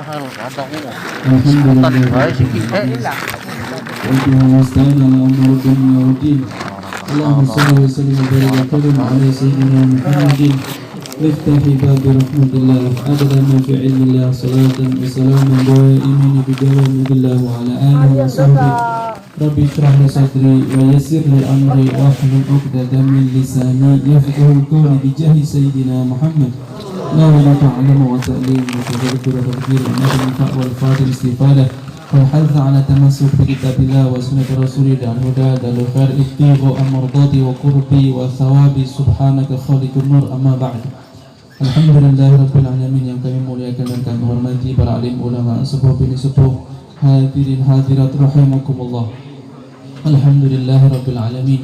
Alhamdulillah. Allahumma salli wa sallim wa barik ala sayyidina Muhammadin miftahi babi rahmatillah adada ma fi ilmillah salatan wa salaman daimin bi dawamillah wa ala alihi wa sahbihi Rabbi shrah li sadri wa yassir li amri wa hlul 'uqdatam min lisani yafqahu qawli bi jahi sayyidina Muhammad la wa ta'lamu wa ta'lim wa tadhkuru wa tadhkir wa wal fadil istifadah wal hadza ala tamassuk bi kitabillah wa sunnati rasulih dan huda dan khair ittiba amradati wa qurbi wa thawabi subhanaka khaliqun nur amma ba'd. Alhamdulillah rabbil alamin, yang kami muliakan dan kami hormati para alim ulama sepuh bini sepuh hadirin hadirat rahimakumullah. Alhamdulillah rabbil alamin,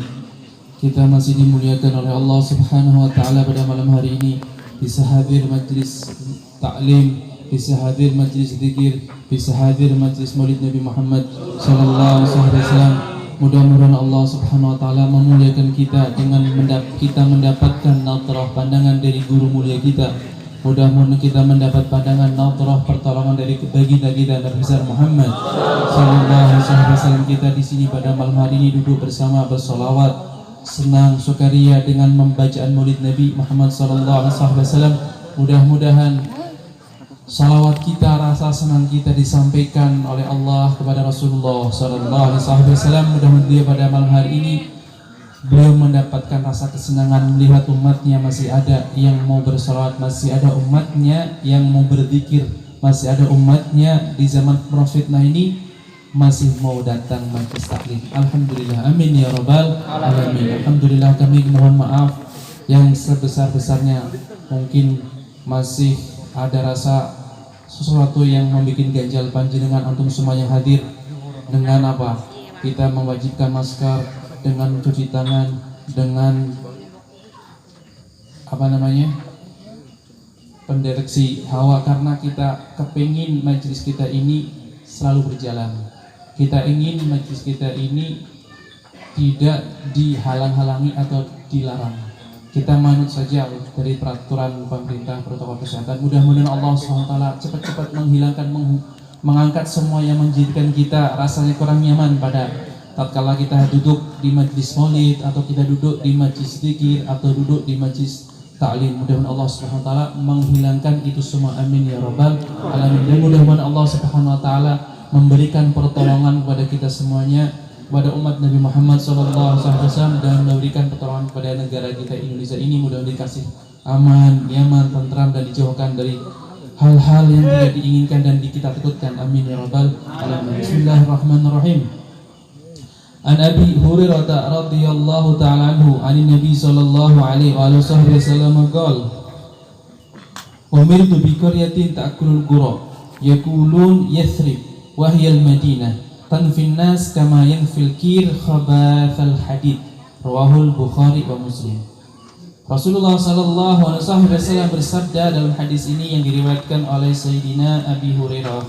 kita masih dimuliakan oleh Allah subhanahu wa ta'ala pada malam hari ini, bisa hadir majlis ta'lim, bisa hadir majlis zikir, bisa hadir majlis maulid Nabi Muhammad sallallahu alaihi wasallam. Mudah-mudahan Allah subhanahu wa ta'ala memuliakan kita dengan kita mendapatkan nadrah pandangan dari guru mulia kita. Mudah-mudahan kita mendapat pandangan nadrah pertolongan dari baginda kita Nabi besar Muhammad sallallahu alaihi wasallam. Kita di sini pada malam hari ini duduk bersama bersolawat, senang sukaria dengan membacaan maulid Nabi Muhammad sallallahu alaihi wasallam. Mudah-mudahan salawat kita, rasa senang kita disampaikan oleh Allah kepada Rasulullah sallallahu alaihi wasallam. Mudah-mudahan dia pada malam hari ini beliau mendapatkan rasa kesenangan melihat umatnya masih ada yang mau bersalawat, masih ada umatnya yang mau berzikir, masih ada umatnya di zaman fitnah ini masih mau datang majlis taklim. Alhamdulillah, amin ya rabbal alamin. Alhamdulillah, kami mohon maaf yang sebesar-besarnya mungkin masih ada rasa sesuatu yang membuat ganjal panjenengan antum semua yang hadir dengan apa? Kita mewajibkan masker, dengan mencuci tangan, dengan pendeteksi hawa, karena kita kepingin majlis kita ini selalu berjalan. Kita ingin majlis kita ini tidak dihalang-halangi atau dilarang. Kita manut saja dari peraturan pemerintah protokol kesehatan. Mudah-mudahan Allah SWT cepat-cepat menghilangkan, mengangkat semua yang menjadikan kita rasanya kurang nyaman pada tatkala kita duduk di majlis maulid, atau kita duduk di majlis zikir, atau duduk di majlis ta'lim. Mudah-mudahan Allah Subhanahu wa taala menghilangkan itu semua, amin ya rabbal alamin. Dan mudah-mudahan Allah Subhanahu wa taala memberikan pertolongan kepada kita semuanya, kepada umat Nabi Muhammad sallallahu alaihi wasallam, dan memberikan pertolongan kepada negara kita Indonesia ini. Mudah-mudahan dikasih aman, nyaman, tentram, dan dijauhkan dari hal-hal yang tidak diinginkan dan kita takutkan, amin ya rabbal alamin. Bismillahirrahmanirrahim. An Abi Hurairah radhiyallahu ta'ala anhu anin Nabi sallallahu alaihi wasallam qala umirtu bi qaryatin ta'kulul qura yaqulun Yathrib wa hiya al-Madinah tanfin nas kama yanfil kir khabathal hadid. Rawahul Bukhari wa Muslim. Rasulullah sallallahu alaihi wasallam bersabda dalam hadis ini yang diriwayatkan oleh Sayyidina Abi Hurairah.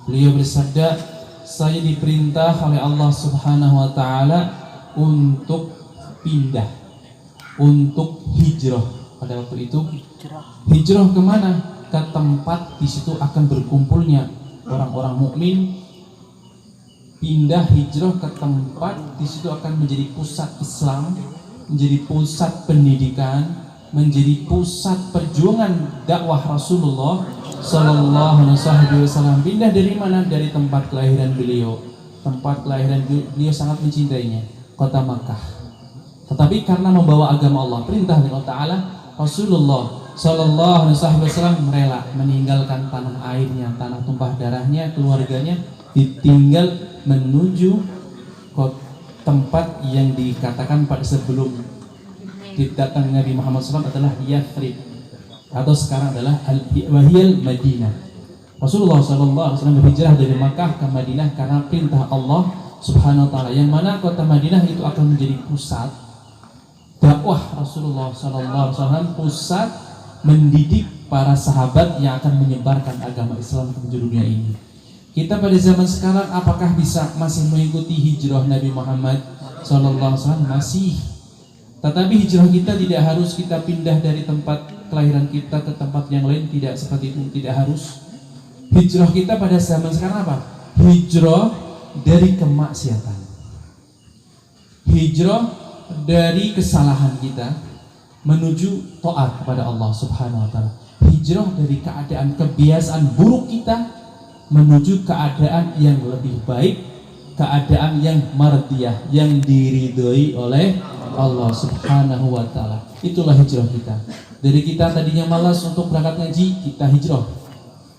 Beliau bersabda, saya diperintah oleh Allah Subhanahu wa ta'ala untuk pindah, untuk hijrah. Pada waktu itu hijrah kemana? Ke tempat di situ akan berkumpulnya orang-orang mukmin. Pindah hijrah ke tempat di situ akan menjadi pusat Islam, menjadi pusat pendidikan, menjadi pusat perjuangan dakwah Rasulullah sallallahu alaihi wasallam. Pindah dari mana? Dari tempat kelahiran beliau. Tempat kelahiran beliau sangat mencintainya, kota Makkah. Tetapi karena membawa agama Allah, perintah dari Allah Ta'ala, Rasulullah sallallahu alaihi wasallam rela meninggalkan tanah airnya, tanah tumpah darahnya, keluarganya, ditinggal menuju ke tempat yang dikatakan pada sebelum didatang Nabi Muhammad SAW adalah Yathrib, atau sekarang adalah Al-Wahiyal Madinah. Rasulullah SAW berhijrah dari Makkah ke Madinah karena perintah Allah Subhanahu wa ta'ala, yang mana kota Madinah itu akan menjadi pusat dakwah Rasulullah SAW, pusat mendidik para sahabat yang akan menyebarkan agama Islam ke penjuru dunia ini. Kita pada zaman sekarang apakah bisa masih mengikuti hijrah Nabi Muhammad SAW? Masih. Tetapi hijrah kita tidak harus kita pindah dari tempat kelahiran kita ke tempat yang lain, tidak seperti itu, tidak harus. Hijrah kita pada zaman sekarang apa? Hijrah dari kemaksiatan, hijrah dari kesalahan kita menuju taat kepada Allah Subhanahu wa taala. Hijrah dari keadaan kebiasaan buruk kita menuju keadaan yang lebih baik, keadaan yang mardiyah, yang diridhoi oleh Allah Subhanahu wa taala. Itulah hijrah kita. Dari kita tadinya malas untuk berangkat ngaji, kita hijrah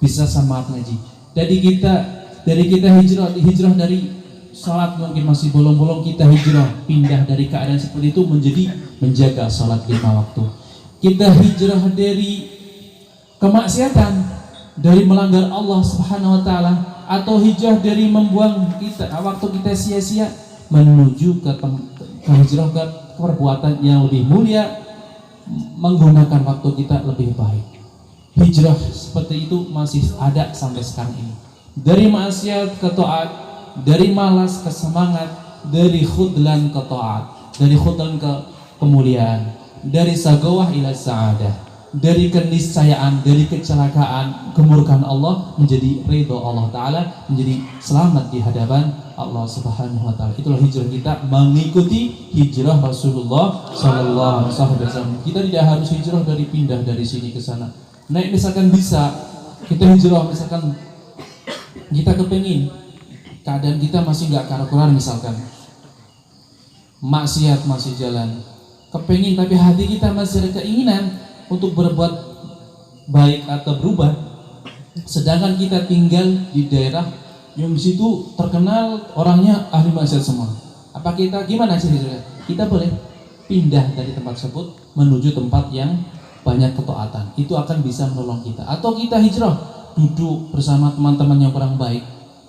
bisa semangat ngaji. Dari kita hijrah dari salat mungkin masih bolong-bolong, kita hijrah pindah dari keadaan seperti itu menjadi menjaga salat 5 waktu. Kita hijrah dari kemaksiatan, dari melanggar Allah Subhanahu wa taala, atau hijrah dari membuang waktu kita sia-sia menuju ke hijrah ke perbuatan yang lebih mulia, menggunakan waktu kita lebih baik. Hijrah seperti itu masih ada sampai sekarang ini. Dari maksiat ke taat, dari malas ke semangat, dari khudlan ke taat, dari khudlan ke kemuliaan, dari sagawah ila sa'adah, dari keniscayaan, dari kecelakaan, kemurkaan Allah menjadi ridho Allah Ta'ala, menjadi selamat di hadapan Allah Subhanahu wa Ta'ala. Itulah hijrah kita, mengikuti hijrah Rasulullah Sallallahu Alaihi Wasallam. Kita tidak harus hijrah dari pindah dari sini ke sana. Naik misalkan bisa, kita hijrah misalkan kita kepengin keadaan kita masih nggak karuan, misalkan maksiat masih jalan, kepengin tapi hati kita masih ada keinginan untuk berbuat baik atau berubah, sedangkan kita tinggal di daerah yang di situ terkenal orangnya ahli maksiat semua. Apa kita gimana sih? Kita boleh pindah dari tempat tersebut menuju tempat yang banyak ketaatan. Itu akan bisa menolong kita. Atau kita hijrah, duduk bersama teman-teman yang kurang baik,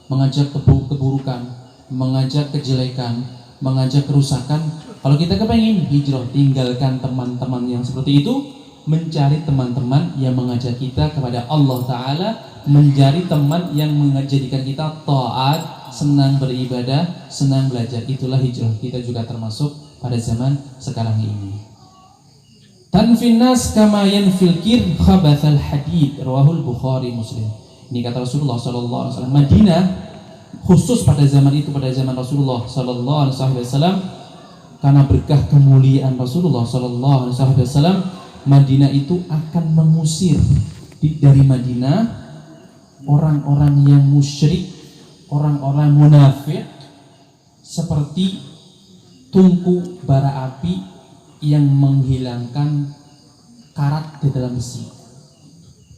mengajak keburukan, mengajak kejelekan, mengajak kerusakan. Kalau kita kepengen hijrah, tinggalkan teman-teman yang seperti itu, mencari teman-teman yang mengajak kita kepada Allah Ta'ala, mencari teman yang menjadikan kita taat, senang beribadah, senang belajar. Itulah hijrah kita juga termasuk pada zaman sekarang ini. Tanfin nas kama yanfil kir khabathal hadid, rawahul Bukhari Muslim. Ini kata Rasulullah sallallahu alaihi wasallam. Madinah khusus pada zaman itu, pada zaman Rasulullah sallallahu alaihi wasallam, karena berkah kemuliaan Rasulullah sallallahu alaihi wasallam, Madinah itu akan mengusir dari Madinah orang-orang yang musyrik, orang-orang munafik, seperti tungku bara api yang menghilangkan karat di dalam besi.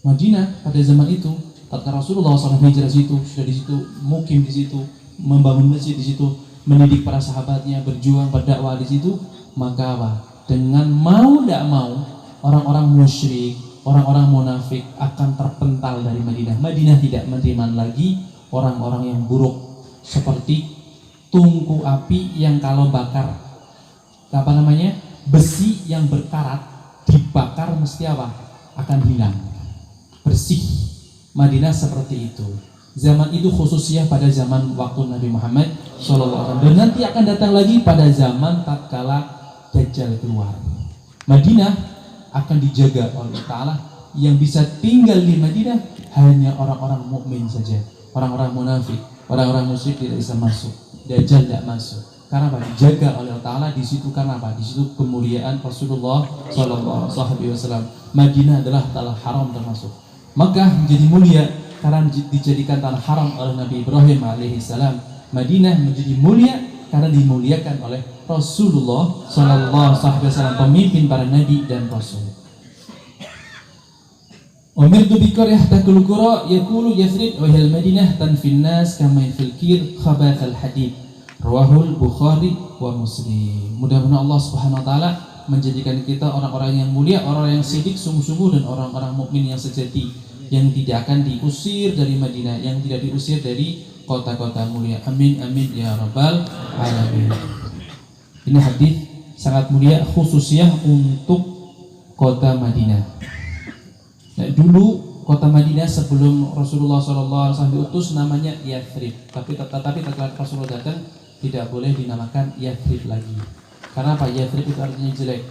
Madinah pada zaman itu, tatkala Rasulullah SAW hijrah situ, sudah di situ, mukim di situ, membangun masjid di situ, mendidik para sahabatnya, berjuang berdakwah di situ, maka apa? Dengan mau tidak mau, orang-orang musyrik, orang-orang munafik akan terpental dari Madinah. Madinah tidak menerima lagi orang-orang yang buruk, seperti tungku api yang kalau bakar, besi yang berkarat dibakar mesti apa? Akan hilang, bersih. Madinah seperti itu. Zaman itu khususnya pada zaman waktu Nabi Muhammad SAW, dan nanti akan datang lagi pada zaman tatkala Dajjal keluar. Madinah akan dijaga oleh Ta'ala. Yang bisa tinggal di Madinah hanya orang-orang mukmin saja. Orang-orang munafik, orang-orang musyrik tidak bisa masuk. Dajjal tidak masuk. Karena apa? Dijaga oleh Allah Ta'ala di situ. Karena apa? Di situ kemuliaan Rasulullah SAW. Madinah adalah tanah haram termasuk. Makkah menjadi mulia karena dijadikan tanah haram oleh Nabi Ibrahim alaihissalam. Madinah menjadi mulia karena dimuliakan oleh Rasulullah SAW, pemimpin para nabi dan rasul. Umirtu bi qaryah takul qura yaqulu Yathrib wa hal Madinah tanfin nas kama fil kir khabath al hadid. Rawahul Bukhari wa Muslim. Mudah-mudahan Allah Subhanahu wa taala menjadikan kita orang-orang yang mulia, orang yang sidik sungguh-sungguh, dan orang-orang mukmin yang sejati, yang tidak akan diusir dari Madinah, yang tidak diusir dari kota-kota mulia. Amin amin ya rabbal alamin. Ini hadis sangat mulia, khususnya untuk kota Madinah. Nah, dulu kota Madinah sebelum Rasulullah SAW diutus namanya Yathrib, tapi setelah Rasulullah datang tidak boleh dinamakan Yathrib lagi. Karena apa? Yathrib itu artinya jelek.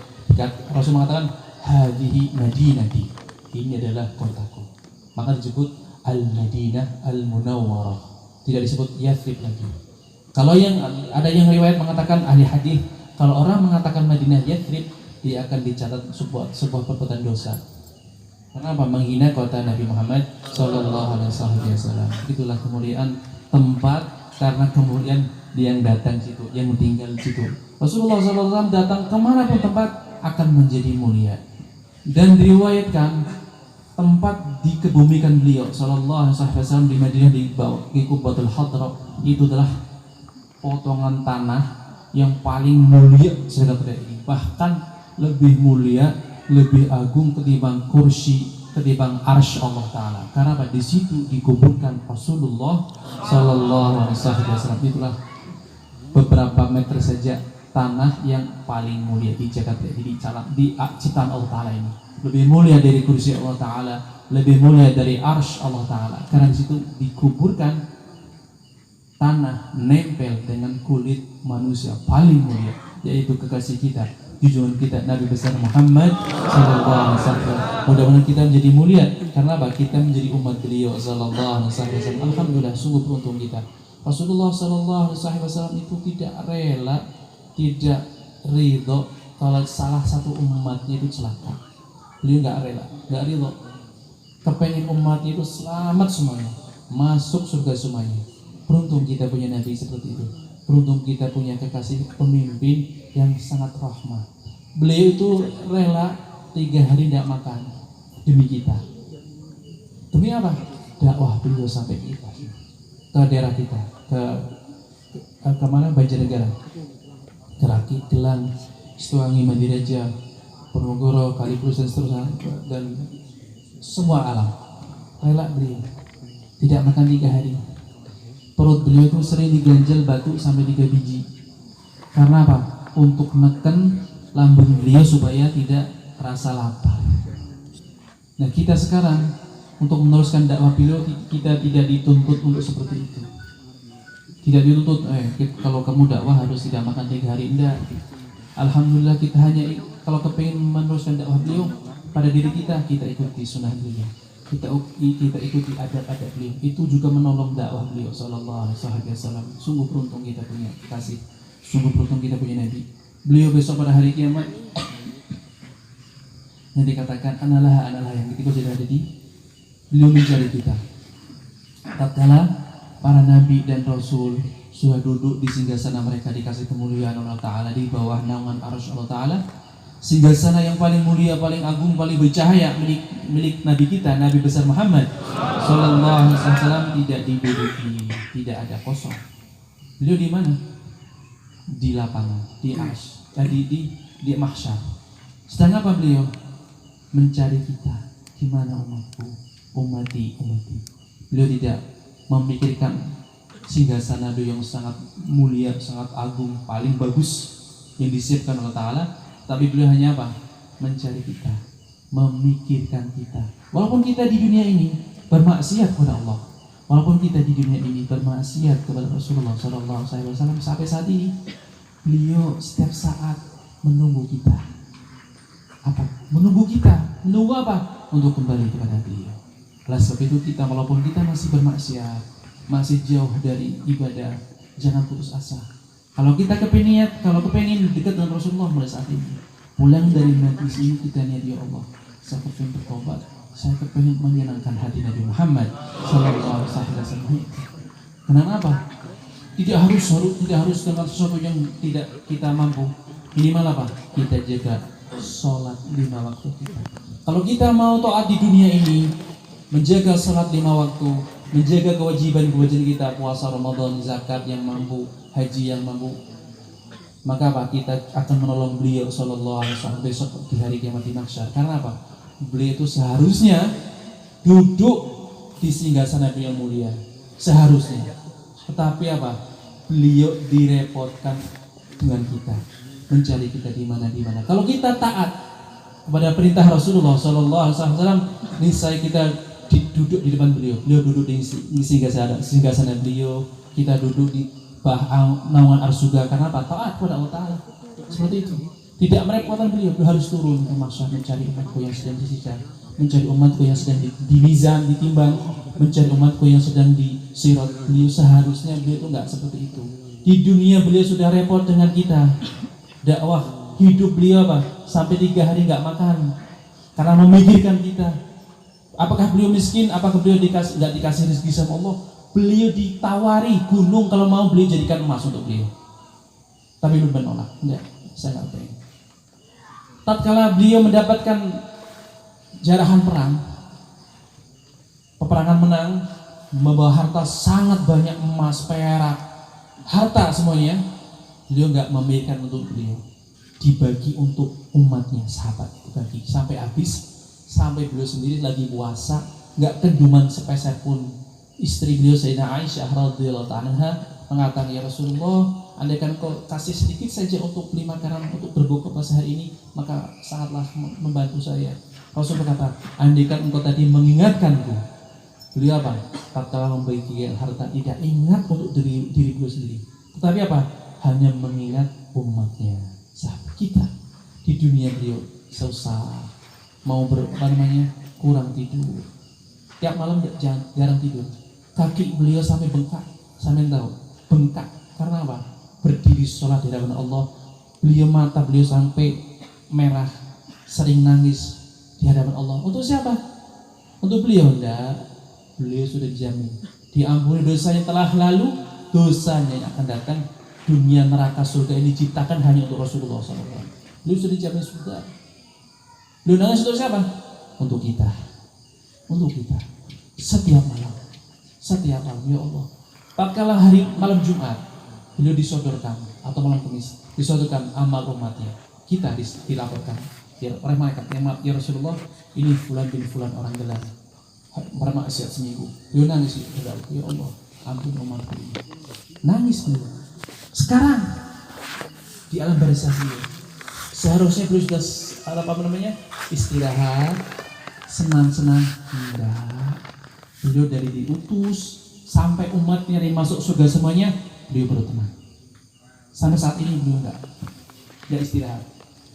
Rasul mengatakan hadhihi madinati, ini adalah kotaku. Maka disebut Al-Madinah Al-Munawwarah, tidak disebut Yathrib lagi. Kalau yang ada yang riwayat mengatakan ahli hadis, kalau orang mengatakan Madinah Yathrib, dia akan dicatat sebuah perbuatan dosa. Karena apa? Menghina kota Nabi Muhammad Sallallahu Alaihi Wasallam. Itulah kemuliaan tempat, karena kemuliaan dia yang datang situ, yang tinggal situ. Rasulullah SAW datang kemanapun tempat akan menjadi mulia. Dan diriwayatkan tempat dikebumikan beliau Sallallahu Alaihi Wasallam di Madinah di Qubbatul Hadra itu adalah potongan tanah yang paling mulia secara ini, bahkan lebih mulia, lebih agung ketimbang kursi, ketimbang arsy Allah Taala. Karena apa? Di situ dikuburkan Rasulullah Sallallahu Alaihi Wasallam. Itulah beberapa meter saja tanah yang paling mulia di Jakarta, di ciptaan Allah Taala ini. Lebih mulia dari kursi Allah Taala, lebih mulia dari arsy Allah Taala. Karena di situ dikuburkan tanah nempel dengan kulit manusia paling mulia, yaitu kekasih kita, junjungan kita Nabi besar Muhammad Sallallahu Alaihi Wasallam. Mudah-mudahan kita menjadi mulia karena apa? Kita menjadi umat beliau Sallallahu Alaihi Wasallam. Alhamdulillah, sungguh beruntung kita. Rasulullah Sallallahu Alaihi Wasallam itu tidak rela, tidak ridho kalau salah satu umatnya itu celaka. Beliau nggak rela, nggak ridho. Kepengen umatnya itu selamat semuanya, masuk surga semuanya. Beruntung kita punya Nabi seperti itu. Beruntung kita punya kekasih pemimpin yang sangat rahmah. Beliau itu rela 3 hari tidak makan demi kita. Demi apa? Dakwah beliau sampai kita, ke daerah kita, ke mana? Banjarnegara, Kerakit, Gelang, Situangi, Madiraja, Ponorogo, Kaliputus dan seterusnya, dan semua alam. Rela beliau tidak makan 3 hari. Perut beliau itu sering diganjal batu sampai 3 biji. Karena apa? Untuk menekan lambung beliau supaya tidak rasa lapar. Nah, kita sekarang untuk meneruskan dakwah beliau, kita tidak dituntut untuk seperti itu. Tidak dituntut, kalau kamu dakwah harus tidak makan 3 hari. Enggak. Alhamdulillah, kita hanya kalau kepengen meneruskan dakwah beliau pada diri kita ikuti sunnah beliau. Kita ikuti adab-adab beliau. Itu juga menolong dakwah beliau Sallallahu Alaihi Wasallam. Sungguh beruntung kita punya kasih, sungguh beruntung kita punya Nabi. Beliau besok pada hari kiamat yang dikatakan analah yang ketika sudah ada beliau mencari kita. Tatkala para nabi dan rasul sudah duduk di singgasana mereka, dikasih kemuliaan Allah Taala di bawah naungan arsy Allah Taala. Singgasana yang paling mulia, paling agung, paling bercahaya milik Nabi kita, Nabi besar Muhammad Sallallahu Alaihi Wasallam tidak diduduki, tidak ada kosong. Beliau di mana? Di lapangan, di di mahsyar. Sedang apa beliau? Mencari kita. Di mana umatku? Umati. Beliau tidak memikirkan singgasana beliau yang sangat mulia, sangat agung, paling bagus yang disiapkan Allah Taala. Tapi beliau hanya apa? Mencari kita, memikirkan kita. Walaupun kita di dunia ini bermaksiat kepada Allah, walaupun kita di dunia ini bermaksiat kepada Rasulullah Sallallahu Alaihi Wasallam, sampai saat ini beliau setiap saat menunggu kita. Apa? Menunggu kita. Menunggu apa? Untuk kembali kepada beliau. Oleh sebab itu kita, walaupun kita masih bermaksiat, masih jauh dari ibadah, jangan putus asa. Kalau kita kepingin dekat dengan Rasulullah mulai saat ini, pulang dari majlis ini kita niat, ya Allah, saya kepingin bertobat, saya kepingin menyenangkan hati Nabi Muhammad Sallallahu Alaihi Wasallam. Kenapa? Tidak harus dengan sesuatu yang tidak kita mampu. Minimal apa? Kita jaga sholat 5 waktu kita. Kalau kita mau taat di dunia ini, menjaga sholat 5 waktu, menjaga kewajiban kita, puasa Ramadan, zakat yang mampu, haji yang mampu, maka apa? Kita akan menolong beliau Sallallahu Alaihi Wasallam besok di hari kiamat di mahsyar. Karena apa? Beliau itu seharusnya duduk di singgasana beliau mulia, seharusnya. Tetapi apa? Beliau direpotkan dengan kita, mencari kita di mana. Kalau kita taat kepada perintah Rasulullah Sallallahu Alaihi Wasallam, niscaya kita duduk di depan beliau. Beliau duduk di singgasana beliau, kita duduk di naungan arsy. Karena apa? Taat kepada Allah Taala. Seperti itu. Tidak merepotkan beliau harus turun ke mahsyar mencari umatku yang sedang disiksa, mencari umatku yang sedang dimizan, ditimbang. mencari umatku yang sedang disirat. Beliau seharusnya beliau itu nggak seperti itu. Di dunia beliau sudah repot dengan kita, dakwah. Hidup beliau apa? Sampai 3 hari nggak makan karena memikirkan kita. Apakah beliau miskin? Apakah beliau nggak dikasih rezeki sama Allah? Beliau ditawari gunung kalau mau beliau jadikan emas untuk beliau. Tapi beliau menolak. Enggak, saya nggak pengen. Tatkala beliau mendapatkan jarahan perang, peperangan menang, membawa harta sangat banyak, emas, perak, harta semuanya, beliau nggak memikirkan untuk beliau, dibagi untuk umatnya, sahabat itu bagi sampai habis. Sampai beliau sendiri lagi puasa, nggak keduman sepeser pun. Istri beliau Sayyidah Aisyah radhiyallahu anha mengatakan, ya Rasulullah, andaikan kau kasih sedikit saja untuk beli makanan untuk berbuka puasa hari ini, maka sangatlah membantu saya. Rasul berkata, andaikan engkau tadi mengingatkanku. Beliau apa? Tatkala membagikan harta tidak ingat untuk diri beliau sendiri, tetapi apa? Hanya mengingat umatnya, sahabat kita. Di dunia beliau susah, mau kurang tidur, tiap malam jarang tidur. Kaki beliau sampai bengkak, sampai tahu bengkak karena apa? Berdiri sholat di hadapan Allah. Mata beliau sampai merah, sering nangis di hadapan Allah. Untuk siapa? Untuk beliau enggak. Beliau sudah dijamin diampuni dosa yang telah lalu, dosanya yang akan datang. Dunia, neraka, surga ini diciptakan hanya untuk Rasulullah SAW. Beliau sudah dijamin surga. Beliau nangis untuk siapa? Untuk kita. Untuk kita. Setiap malam, ya Allah. Tatkala hari malam Jumat, beliau disodorkan, atau malam Kamis, disodorkan amal umatnya. Kita dilaporkan oleh malaikat, ya Rasulullah, ini fulan bin fulan orang gelar, bermaksiat seminggu. Beliau nangis, ya Allah, ampun umatku ini. Nangis beliau. Sekarang di alam barzah beliau, seharusnya beliau sudah istirahat, senang-senang. Enggak. Beliau dari diutus sampai umatnya yang masuk surga semuanya, beliau baru tenang. Sampai saat ini beliau enggak istirahat,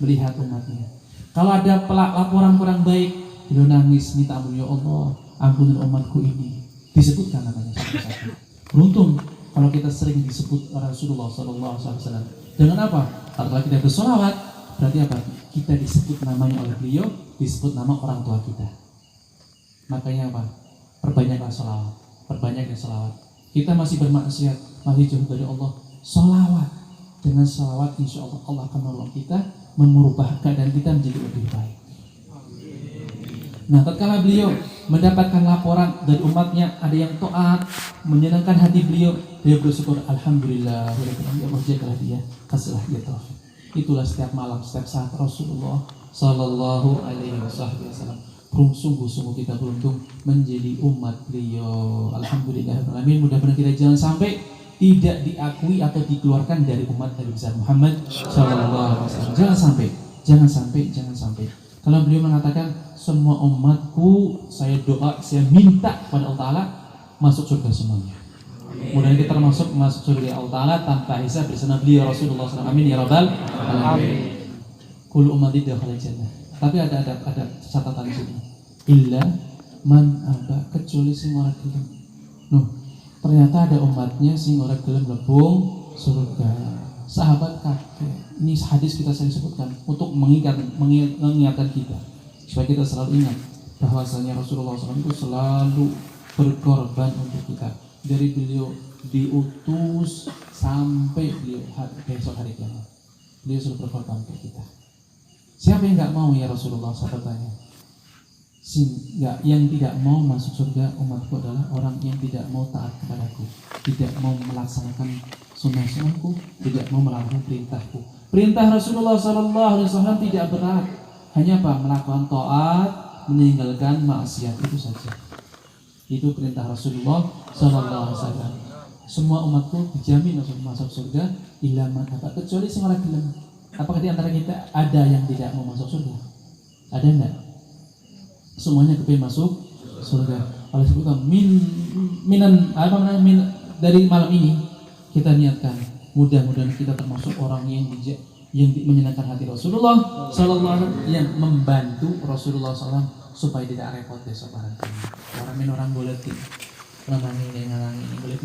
melihat umatnya. Kalau ada laporan kurang baik, beliau nangis, minta ampun, ya Allah, ampuni umatku ini. Disebutkan namanya satu-satu. Beruntung kalau kita sering disebut Rasulullah SAW. Dengan apa? Kalau kita bersolawat, berarti apa? Kita disebut namanya oleh beliau, disebut nama orang tua kita. Makanya apa? Perbanyaklah sholawat, perbanyaklah sholawat. Kita masih bermaksiat, masih jauh dari Allah. Sholawat, dengan sholawat insya Allah Allah akan menolong kita, mengubah keadaan kita menjadi lebih baik. Nah, tatkala beliau mendapatkan laporan dari umatnya ada yang taat, menyenangkan hati beliau bersyukur, alhamdulillah, ya Allah jagalah dia, kasihlah dia taufik. Itulah setiap malam, setiap saat Rasulullah Sallallahu Alaihi Wasallam. Sungguh-sungguh kita beruntung menjadi umat beliau. Alhamdulillahirrahmanirrahim. Mudah-mudahan kita jangan sampai tidak diakui atau dikeluarkan dari umat Nabi besar Muhammad Sallallahu Alaihi Wasallam. Jangan sampai. Kalau beliau mengatakan semua umatku, saya doa, saya minta kepada Allah Taala masuk surga semuanya. Mudah-mudahan kita termasuk masuk surga Allah Taala tanpa hisab bersama beliau Rasulullah SAW. Amin ya rabbal alamin. Kullu ummati dakhala jannah. Tapi ada catatan di sini. Illa man aba, kecuali sing ora gelem. Ternyata ada umatnya sing ora gelem mlebu surga. Sahabat kakek. Ini hadis kita sering sebutkan untuk mengingatkan kita supaya kita selalu ingat bahwasanya Rasulullah SAW itu selalu berkorban untuk kita. Dari beliau diutus sampai beliau besok hari kiamat, beliau selalu berkorban untuk kita. Siapa yang nggak mau ya Rasulullah SAW tanya? Yang tidak mau masuk surga umatku adalah orang yang tidak mau taat kepadaku, tidak mau melaksanakan sunnah-sunnahku, tidak mau melakukan perintahku. Perintah Rasulullah SAW tidak berat, hanya apa? Melakukan taat, meninggalkan maksiat, itu saja. Itu perintah Rasulullah SAW. Semua umatku dijamin masuk surga, ilaman apa? Kecuali semua gelem. Apakah di antara kita ada yang tidak mau masuk surga? Ada enggak? Semuanya kepingin masuk surga. Oleh sebab itu dari malam ini kita niatkan, mudah-mudahan kita termasuk orang yang menyenangkan hati Rasulullah SAW, yang membantu Rasulullah SAW supaya tidak repot besok barang ini. Orang boleh ngalangi ini boleh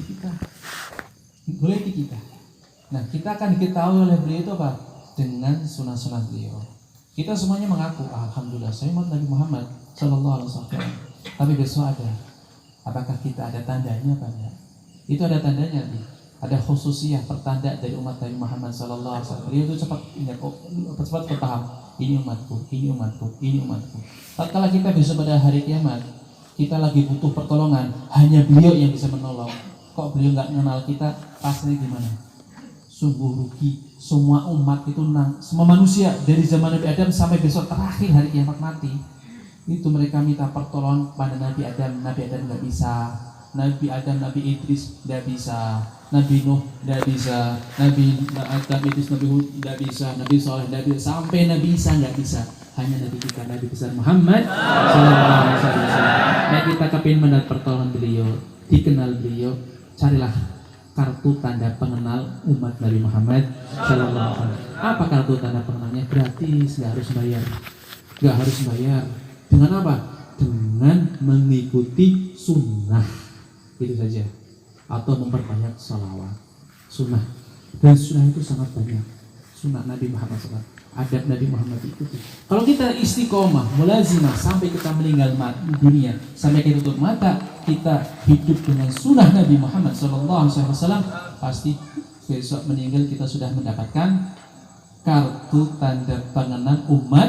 kita. Nah, kita akan diketahui oleh beliau itu apa? Dengan sunah-sunah beliau. Kita semuanya mengaku, alhamdulillah saya umat Nabi Muhammad Sallallahu Alaihi Wasallam. Tapi besok ada, apakah kita ada tandanya apa enggak? Itu ada tandanya nih. Ada khususiyah pertanda dari umat Nabi Muhammad Sallallahu Alaihi Wasallam. Beliau itu cepat ingat, cepat paham. Ini umatku. Tatkala kita besok pada hari kiamat, kita lagi butuh pertolongan, hanya beliau yang bisa menolong. Kok beliau nggak mengenal kita? Pasnya gimana? Sungguh rugi. Semua umat itu semua manusia dari zaman Nabi Adam sampai besok terakhir hari kiamat mati, itu mereka minta pertolongan pada Nabi Adam. Nabi Adam nggak bisa. Nabi Adam, Nabi Idris nggak bisa. Nabi Nuh nggak bisa. Nabi Adam, Idris, Nabi Hud nggak bisa. Nabi Saleh nggak bisa. Sampai Nabi Isa nggak bisa. Hanya Nabi kita, Nabi besar Muhammad Sallallahu Alaihi Wasallam. Nah, kita kepingin mendapat pertolongan beliau, dikenal beliau, carilah kartu tanda pengenal umat Nabi Muhammad Sallallahu Alaihi Wasallam. Apa kartu tanda pengenalnya? Gratis, nggak harus bayar. Dengan apa? Dengan mengikuti sunnah, itu saja. Atau memperbanyak salawat. Sunnah, dan sunnah itu sangat banyak. Sunnah Nabi Muhammad SAW, adab Nabi Muhammad ikuti. Kalau kita istiqomah, mulazimah sampai kita meninggal dunia, sampai kita tutup mata, kita hidup dengan sunnah Nabi Muhammad SAW, pasti besok meninggal kita sudah mendapatkan kartu tanda pengenal umat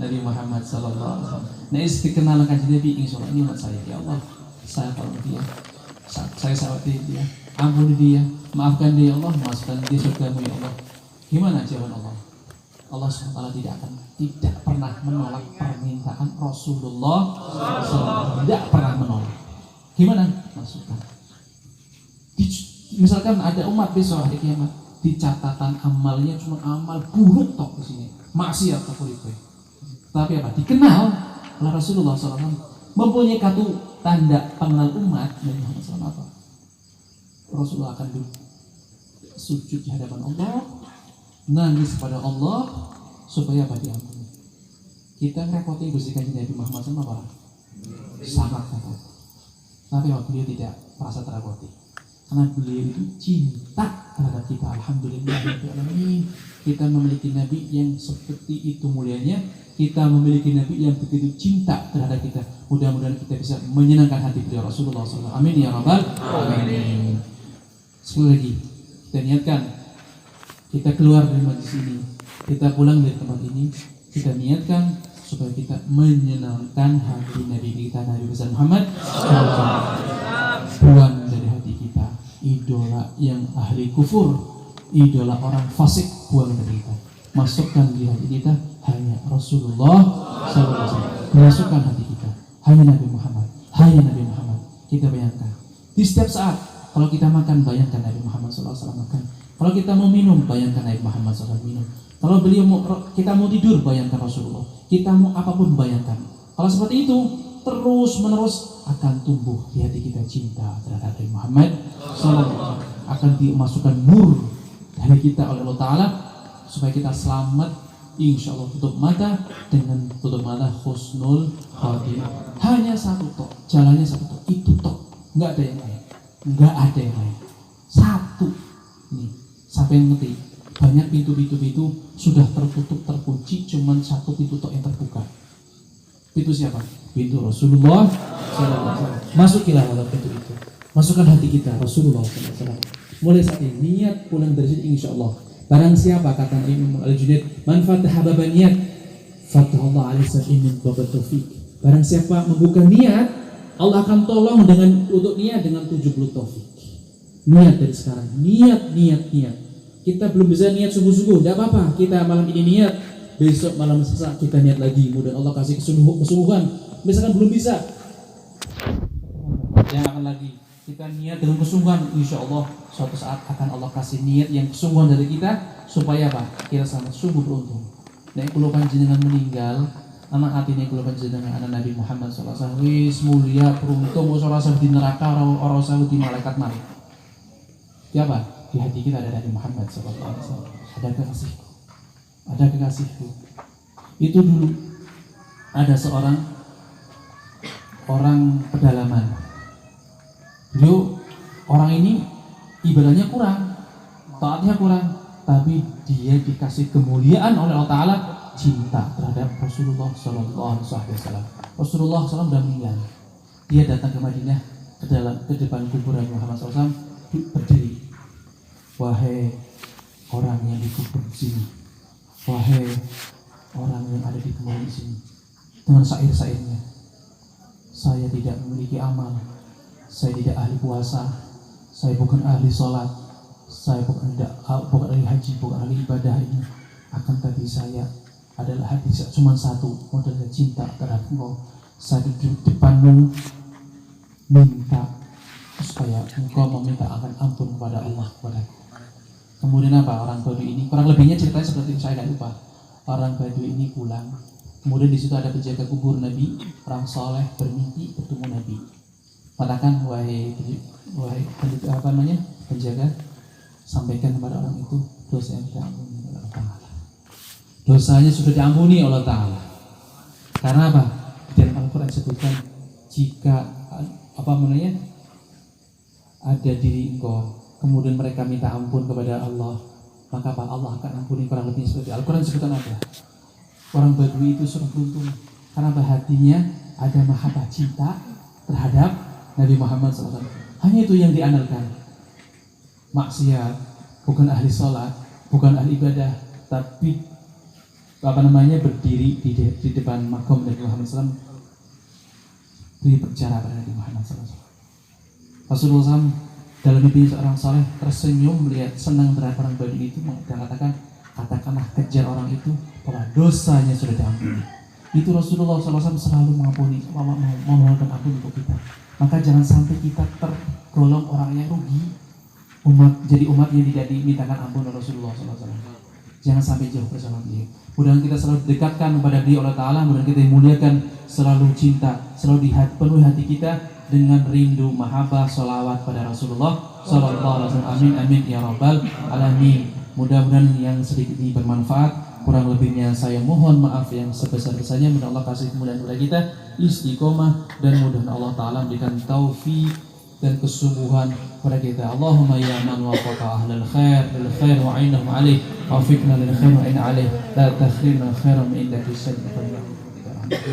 Nabi Muhammad SAW. Nah, istiqomahlkan Nabi, insya Allah ini umat saya, ya Allah, saya tolong dia, saya sahabat dia, ampuni dia, maafkan dia, ya Allah, masukkan dia surgamu, ya Allah. Gimana jawaban Allah? Allah SWT tidak pernah menolak permintaan Rasulullah SAW. Tidak pernah menolak. Gimana? Masukkan. Misalkan ada umat besok hari kiamat, di catatan amalnya cuma amal buruk tok di sini, maksiat tak boleh. Tapi apa? Dikenal oleh Rasulullah SAW, mempunyai kartu tanda pengenal umat Nabi Muhammad SAW. Apa? Rasulullah akan sujud di hadapan Allah, nangis pada Allah supaya apa? Diampuni. Kita ngerepotin Gusti Kanjeng Nabi Muhammad SAW, sangat repot. Tapi beliau tidak merasa terrepoti, karena beliau itu cinta terhadap kita. Alhamdulillah, kita memiliki Nabi yang seperti itu mulianya. Kita memiliki Nabi yang begitu cinta terhadap kita. Mudah-mudahan kita bisa menyenangkan hati beliau Rasulullah SAW. Amin ya rabbal alamin. Sekali lagi kita niatkan, kita keluar dari majlis ini, kita pulang dari tempat ini, kita niatkan supaya kita menyenangkan hati Nabi kita, Nabi besar Muhammad. Buang dari hati kita idola yang ahli kufur, idola orang fasik, buang dari kita. Masukkan di hati kita hanya Rasulullah SAW. Masukkan hati kita hanya Nabi Muhammad, hanya Nabi Muhammad. Kita bayangkan di setiap saat, kalau kita makan, bayangkan Nabi Muhammad SAW makan. Kalau kita mau minum, bayangkan Nabi Muhammad SAW minum. Kalau kita mau tidur, bayangkan Rasulullah. Kita mau apapun, bayangkan. Kalau seperti itu, terus menerus akan tumbuh di hati kita cinta terhadap Nabi Muhammad SAW. Akan dimasukkan nur dari kita oleh Allah Ta'ala, supaya kita selamat, insya Allah tutup mata dengan tutup mata husnul khatimah. Hanya satu tok, jalannya satu tok, itu tok, nggak ada yang lain, nggak ada yang lain. Satu nih, sampai ngerti. Banyak pintu-pintu sudah tertutup, terkunci, cuman satu pintu tok yang terbuka. Pintu siapa? Pintu Rasulullah SAW. Masukilah dalam pintu itu. Masukkan hati kita Rasulullah SAW. Mulai saat ini niat pulang dari sini, insya Allah. Barang siapa, kata Imam Al-Junaid, man fataha baban niat, fatahallah alaihi sab'in babat taufik. Barang siapa membuka niat, Allah akan tolong untuk niat dengan 70 taufik. Niat dari sekarang, niat. Kita belum bisa niat sungguh-sungguh, tidak apa-apa. Kita malam ini niat, besok malam sesak kita niat lagi. Mudah Allah kasih kesungguhan. Misalkan belum bisa, jangan lagi. Kita niat dengan kesungguhan, insya Allah suatu saat akan Allah kasih niat yang kesungguhan dari kita, supaya apa? Kita sangat sungguh beruntung. Nek kula panjenengan meninggal, anak hati nek kula panjenengan anak Nabi Muhammad SAW, wis mulia beruntung, ora usah di neraka, ora usah di malaikat mari. Siapa? Di hati kita ada Nabi Muhammad SAW. Ada kekasihku. Itu dulu ada seorang orang pedalaman. Beliau orang ini ibadahnya kurang, taatnya kurang, tapi dia dikasih kemuliaan oleh Allah Ta'ala, cinta terhadap Rasulullah SAW. Rasulullah SAW sudah meninggal. Dia datang ke Madinah, ke depan kuburan Muhammad SAW, berdiri. Wahai orang yang dikubur di sini, wahai orang yang ada di kuburan di sini, dengan syair-syairnya, saya tidak memiliki amal, saya tidak ahli puasa, saya bukan ahli sholat, saya bukan ahli haji, bukan ahli ibadah ini, akan tapi saya adalah hati cuma satu, modalnya cinta terhadap engkau. Saya duduk depanmu minta supaya engkau meminta akan ampun kepada Allah kepadaku. Kemudian apa? Orang Badui ini, kurang lebihnya ceritanya seperti itu, saya tidak lupa. Orang Badui ini pulang, kemudian di situ ada penjaga kubur Nabi, orang soleh bermimpi bertemu Nabi. Katakan, wahai penjaga, sampaikan kepada orang itu dosa yang diampuni oleh Allah Ta'ala. Dosanya sudah diampuni oleh Allah Ta'ala. Karena apa? Di dalam Al-Quran disebutkan, jika ada diri engkau, kemudian mereka minta ampun kepada Allah, maka apa? Allah akan ampuni. Kurang lebih seperti Al-Quran disebutkan apa? Orang Badui itu sudah beruntung karena hatinya ada mahabbah cinta terhadap Nabi Muhammad SAW. Hanya itu yang diandalkan. Maksiat, bukan ahli sholat, bukan ahli ibadah, tapi berdiri di depan makam Nabi Muhammad SAW, berbicara pada Nabi Muhammad SAW. Rasulullah SAW dalam mimpi seorang soleh tersenyum melihat senang terhadap orang Badui itu, dan katakanlah kejar orang itu bahwa dosanya sudah diampuni. Itu Rasulullah SAW selalu mengampuni, memohonkan ampun untuk kita. Maka jangan sampai kita tergolong orang yang rugi, jadi umat yang tidak dimintakan ampun oleh Rasulullah SAW. Jangan sampai jauh bersama beliau. Mudah-mudahan kita selalu dekatkan kepada beliau Allah Ta'ala, mudah-mudahan kita muliakan, selalu cinta, selalu penuhi hati kita dengan rindu mahabbah sholawat pada Rasulullah Sallallahu Alaihi Wasallam. Amin amin ya rabbal alamin. Mudah-mudahan yang sedikit ini bermanfaat. Kurang lebihnya saya mohon maaf yang sebesar-besarnya. Mudah Allah kasih kemuliaan kepada kita, istiqomah, dan mudah Allah Ta'ala memberikan taufik dan kesungguhan kepada kita. Allahumma ya man wafaqa ahlal khair lil khair wa ainahum alaih, wafiqna lil khair wa aina alaih, la takhirna khairan min indaka sayyidina.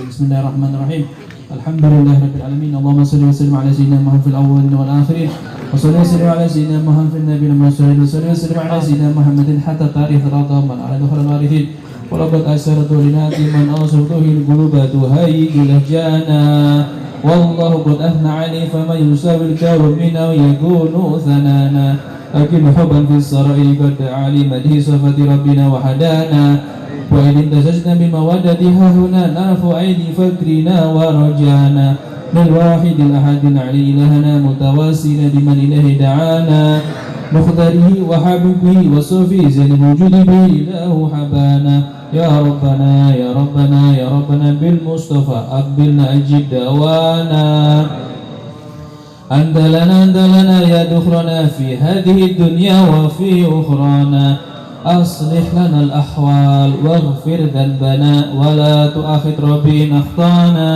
Bismillahirrahmanirrahim. Alhamdulillah rabbil alamin. Allahumma salli wa sallim ala sayyidina Muhammad fil awwalin wal akhirin, wa salli wa sallim ala sayyidina Muhammad fil nabiyyin mursalin, wa salli wa sallim ala sayyidina Muhammadin hatta tarikh radhaman ala dukhul warithin. Wa laqad asharatu linati man awsatuhu al-qulubatu hayyilah jana. Wallahu qad athna alayhi fama yusawi al-karu min aw yakunu thanana. Lakin hubban fi sarai qad ali madhi safati rabbina wa hadana. Wa in tasajna bil mawaddati hahuna narfu aidi fakrina wa rajana. Lil wahidil ahadil ali ilahana mutawassina biman ilahi da'ana. Mukhtarihi wa habibihi wa sufi zil wujudi bi ilahu habana. Ya Rabbana ya Rabbana ya Rabbana bil Mustafa abbilna ajib dawana. Anta lana ya dukhrana fi hadhihi dunya wa fi ukhrana. Aslih lana al-ahwal waghfir dhanbana wa la tu'akhid rabbina akhtana.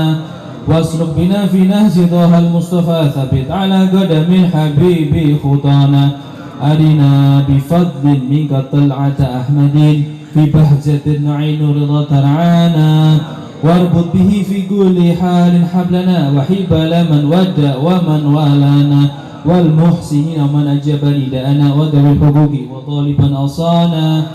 Wasluk bina fi nahji dhahal Mustafa thabit ala qadamil habibi khutana. Adina bifadlin minka tal'ata ahmadin fi bahjatin ainu ridha tar'ana. Warbut bihi fi kulli halin hablana wa hibala man wadda wa man walana. Wal muhsinina man ajaba nida'ana wa dawil huquqi wa taliban asana.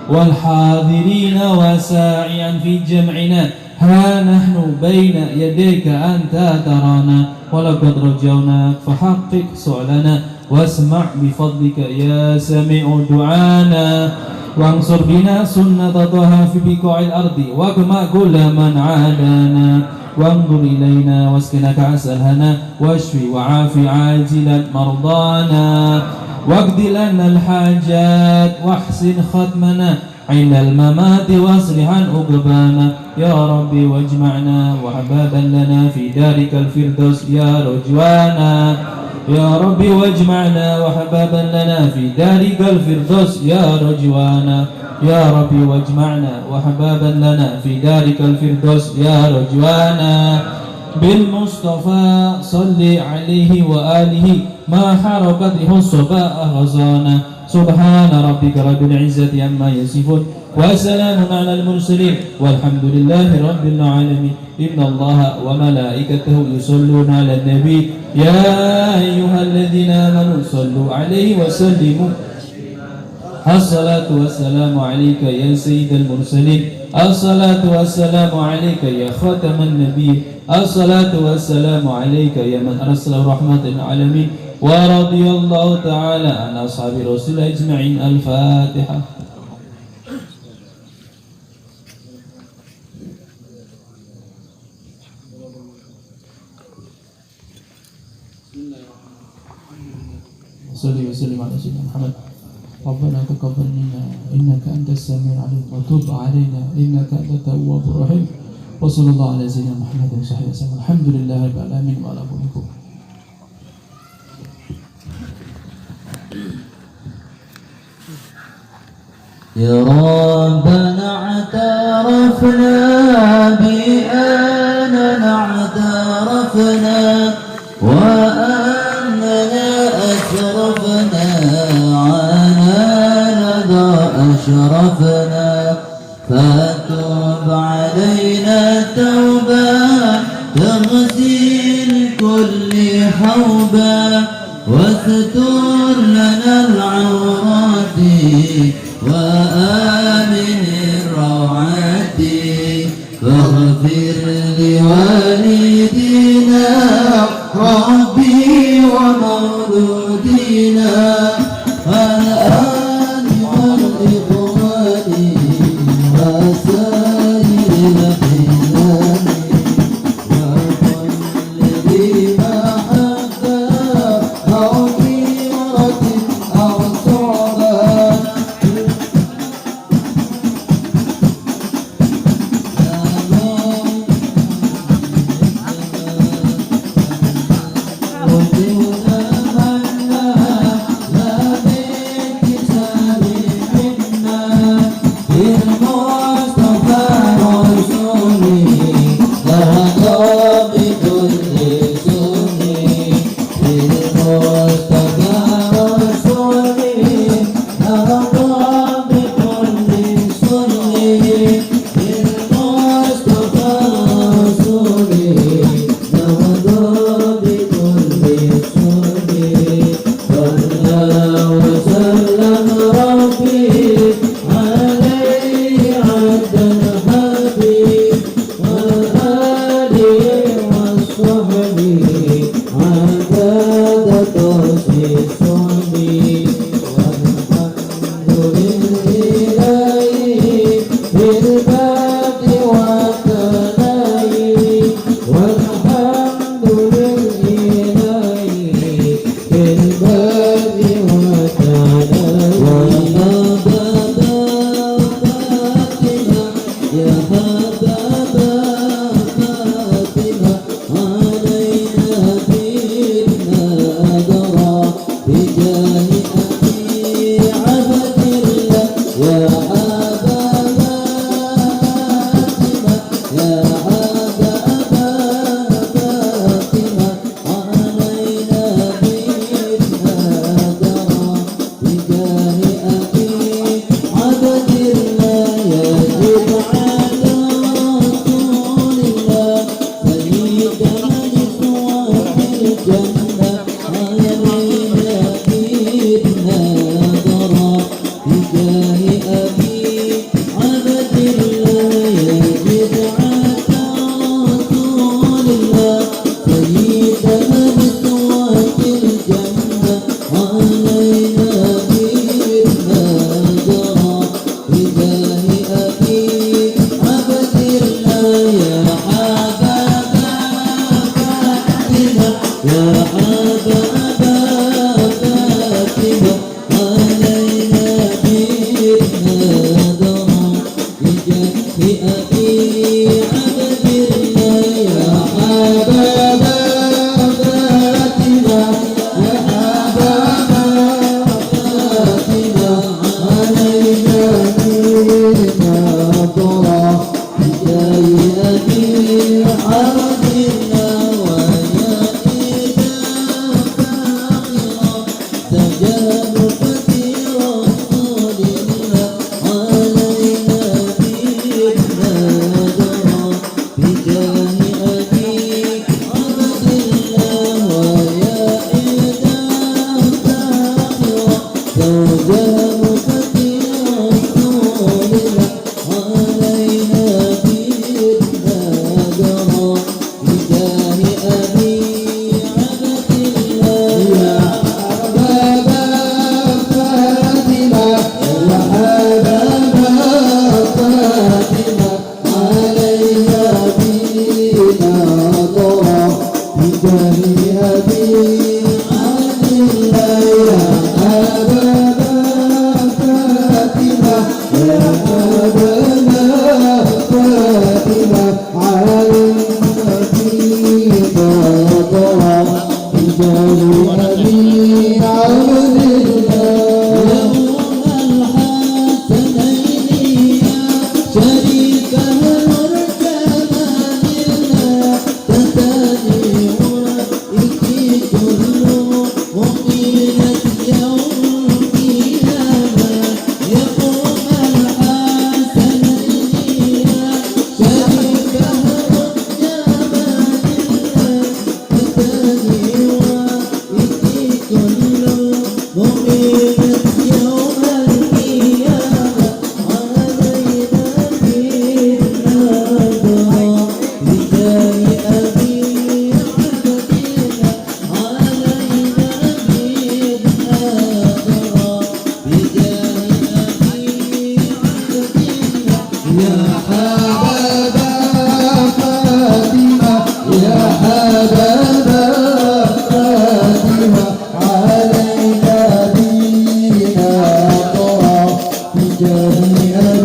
Wal hadirina wa sa'ian fi jam'ina ha nahnu baina yadayka anta tarana. Walaqad rajawna fahaqqiq su'lana wasma' bifadlika ya sami'u du'ana. Wansur bina sunnata taha fi biqa'il ardi waqma' kulla man 'adana. Wanzur ilaina waskina ka'asalhana washfi wa'afi 'ajilan mardana. Waqdi lana al-hajat wahsin khatmana 'inda al-mamati waslihan uqbana. Ya Rabbi wajma'na wa hababan lana fi darikal firdaus ya rujwana. Ya Rabbi wajma'na wa hababan lana fi darikal firdaus ya rujwana. Ya Rabbi wajma'na wa hababan lana fi darikal firdaus ya rujwana. بالمصطفى صل عليه وآله ما حركته الصباء غزانا سبحان ربك رب العزة عما يصفون وسلام على المرسلين والحمد لله رب العالمين إن الله وملائكته يصلون على النبي يا أيها الذين آمنوا صلوا عليه وسلموا الصلاة والسلام عليك يا سيد المرسلين الصلاة والسلام عليك يا خاتم النبي الصلاة والسلام عليك يا من أرسل رحمة العالمين ورضي الله تعالى عن أصحاب رسول أجمعين الفاتحة صلي وسلم على سيدنا محمد ربنا تقبل منا إنك أنت السميع العليم وتب علينا إنك أنت التواب الرحيم وصلى الله على سيدنا محمد وصحبه وسلم الحمد لله رب العالمين وعلى كلكم يا ربنا اعترفنا بأننا اعترفنا وأننا أشرفنا على لدى أشرفنا فتوب علينا توبة تغسل كل حوبة واستر لنا العورات وآمن الروعات واغفر لوالدينا ربي ومولودينا والآل والإخوان وسائر البلاد وكل ذي محبة أو خيرة أو صعبة عرضنا أبي عبد الله يوم الحسنين شريك نور جمالنا تتاني وإكي كل مؤمنة يوم القيامة يقوم الحسنين شريك نور جمالنا تتاني وإكي كل مؤمنة يوم القيامة علينا بالنظرة لجاه أبي عبدنا علينا بالنظرة لجاه أبي عبدنا يا حبذا فاطمة يا حبذا فاطمة علينا بالنظرة لجاه أبي